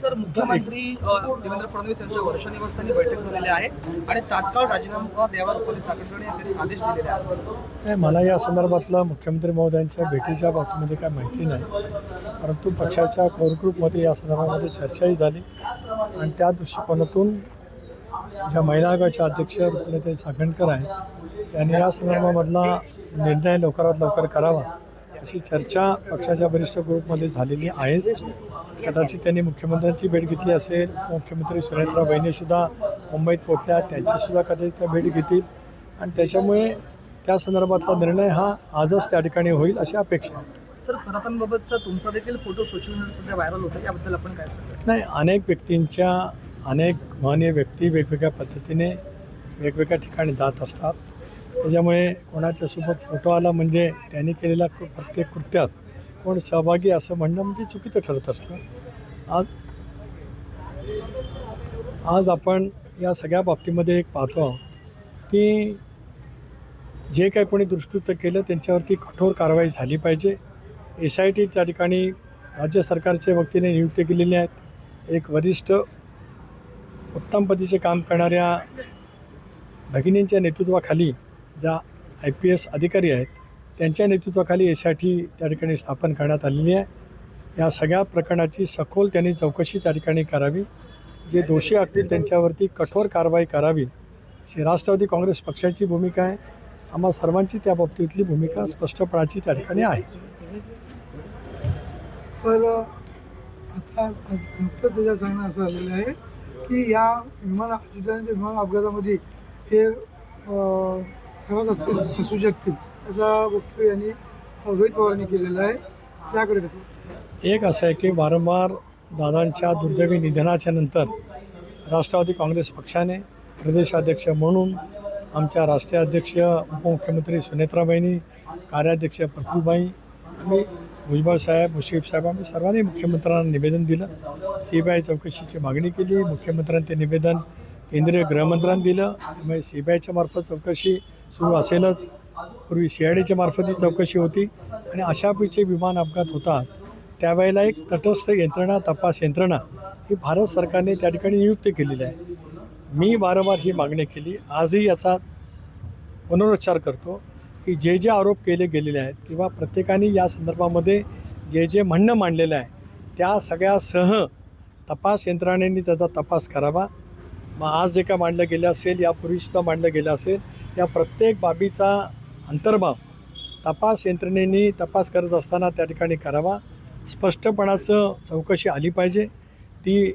Sir, मुख्यमंत्री देवेंद्र फडणवीस यांच्या वर्षनिवासस्थानी बैठक झालेली आहे आणि तात्काळ राजीनामा द्यावा रुपाली चाकणकर यांनी आदेश दिलेले आहेत. नाही, मला या संदर्भातलं मुख्यमंत्री महोदयांच्या भेटीच्या बाबतीमध्ये काय माहिती नाही, परंतु पक्षाच्या कोर ग्रुपमध्ये या संदर्भामध्ये चर्चाही झाली आणि त्या दृष्टिकोनातून ज्या महिला आयोगाच्या अध्यक्ष रुपाली चाकणकर आहेत त्यांनी या संदर्भामधला निर्णय लवकरात लवकर करावा अशी चर्चा पक्षाच्या वरिष्ठ ग्रुपमध्ये झालेली आहेच. कदाचित त्यांनी मुख्यमंत्र्यांची भेट घेतली असेल, मुख्यमंत्री सुनेत्रा वहिनीसुद्धा मुंबईत पोहोचल्या, त्यांचीसुद्धा कदाचित त्या भेट घेतील आणि त्याच्यामुळे त्या संदर्भातला निर्णय हा आजच त्या ठिकाणी होईल अशी अपेक्षा आहे. सर, खरातांबाबतचा तुमचा देखील फोटो सोशल मीडियावर सध्या व्हायरल होता, याबद्दल आपण काय सांगता? नाही, अनेक व्यक्तींच्या अनेक महनीय व्यक्ती वेगवेगळ्या पद्धतीने वेगवेगळ्या ठिकाणी जात असतात. त्याच्यामुळे कोणाच्यासोबत फोटो आला म्हणजे त्यांनी केलेल्या प्रत्येक कृत्यात कोण सहभागी असं म्हणणं म्हणजे चुकीचं ठरत असतं. आज आपण या सगळ्या बाबतीमध्ये एक पाहतो आहोत की जे काही कोणी दुष्कृत्य केलं त्यांच्यावरती कठोर कारवाई झाली पाहिजे. SIT त्या ठिकाणी राज्य सरकारच्या वतीने नियुक्ती केलेली आहेत. एक वरिष्ठ उत्तम पद्धतीचे काम करणाऱ्या भगिनींच्या नेतृत्वाखाली ज्या IPS अधिकारी आहेत त्यांच्या नेतृत्वाखाली SIT त्या ठिकाणी स्थापन करण्यात आलेली आहे. या सगळ्या प्रकरणाची सखोल त्यांनी चौकशी त्या ठिकाणी करावी. जे दोषी असतील त्यांच्यावरती कठोर कारवाई करावी अशी राष्ट्रवादी काँग्रेस पक्षाची भूमिका आहे. आम्हा सर्वांची त्या बाबतीतली भूमिका स्पष्टपणाची त्या ठिकाणी आहे. सर, आता नुकतंच त्याच्यात सांगणं असं झालेलं आहे की या विमान अपघातामध्ये हे खरंच असतील असू शकतील असा वक्तव्य यांनी रोहित पवारांनी केलेला आहे. त्याकडे कसं? एक असं आहे की वारंवार दादांच्या दुर्दैवी निधनाच्या नंतर राष्ट्रवादी काँग्रेस पक्षाने प्रदेशाध्यक्ष म्हणून आमच्या राष्ट्रीय अध्यक्ष उपमुख्यमंत्री सुनेत्राबाईंनी, कार्याध्यक्ष प्रफुल्लबाई, आम्ही भुजबळ साहेब, मुश्रीफ साहेब, आम्ही सर्वांनी मुख्यमंत्र्यांना निवेदन दिलं. CBI चौकशीची मागणी केली. मुख्यमंत्र्यांनी ते निवेदन केंद्रीय गृहमंत्र्यांनी दिलं. त्यामुळे CBIच्या मार्फत चौकशी सुरू असेलच. पूर्वी CIDच्या मार्फत ही चौकशी होती आणि अशापैकी विमान अपघात होतात त्यावेळेला एक तटस्थ यंत्रणा, तपास यंत्रणा ही भारत सरकारने त्या ठिकाणी नियुक्त केलेली आहे. मी वारंवार ही मागणी केली. आजही याचा पुनरुच्चार करतो की जे जे आरोप केले गेलेले आहेत किंवा प्रत्येकाने या संदर्भामध्ये जे जे म्हणणं मांडलेलं आहे त्या सगळ्यासह तपास यंत्रणेने त्याचा तपास करावा. मग आज जे काय मांडलं गेलं असेल, यापूर्वीसुद्धा मांडलं गेलं असेल, या प्रत्येक बाबीचा अंतर्भाव तपास यंत्रणेने तपास करत असताना त्या ठिकाणी करावा. स्पष्टपणाचं चौकशी आली पाहिजे. ती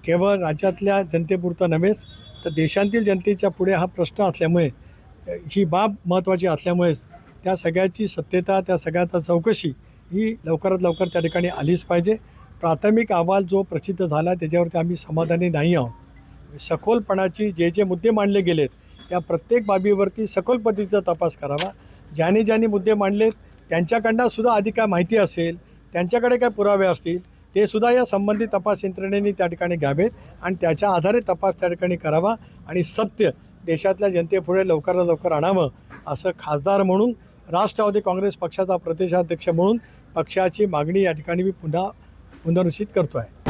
केवळ राज्यातल्या जनतेपुरतं नव्हेच तर देशातील जनतेच्या पुढे हा प्रश्न असल्यामुळे ही बाब महत्त्वाची असल्यामुळेच त्या सगळ्याची सत्यता, त्या सगळ्याचा चौकशी ही लवकरात लवकर त्या ठिकाणी आलीच पाहिजे. प्राथमिक अहवाल जो प्रसिद्ध झाला त्याच्यावरती आम्ही समाधानी नाही आहोत. सखोलपणाची जे जे मुद्दे मांडले गेलेत या प्रत्येक बाबीवरती सखोल पद्धतीचा तपास करावा. ज्यांनी मुद्दे मांडलेत त्यांच्याकडनं सुद्धा आधी काय माहिती असेल, त्यांच्याकडे काय पुरावे असतील ते सुद्धा या संबंधित तपास यंत्रणेने त्या ठिकाणी घ्यावेत आणि त्याच्या आधारे तपास त्या ठिकाणी करावा आणि सत्य देशातल्या जनतेपुढे लवकरात लवकर आणावं असं खासदार म्हणून, राष्ट्रवादी काँग्रेस पक्षाचा प्रदेशाध्यक्ष म्हणून पक्षाची मागणी या ठिकाणी मी पुन्हा पुनरुच्चित करतो आहे.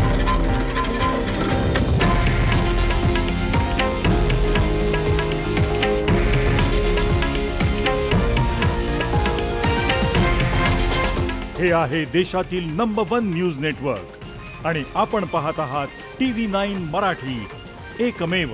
हे आहे देशातील नंबर 1 न्यूज नेटवर्क आणि आपण पाहत आहात TV9 मराठी, एकमेव.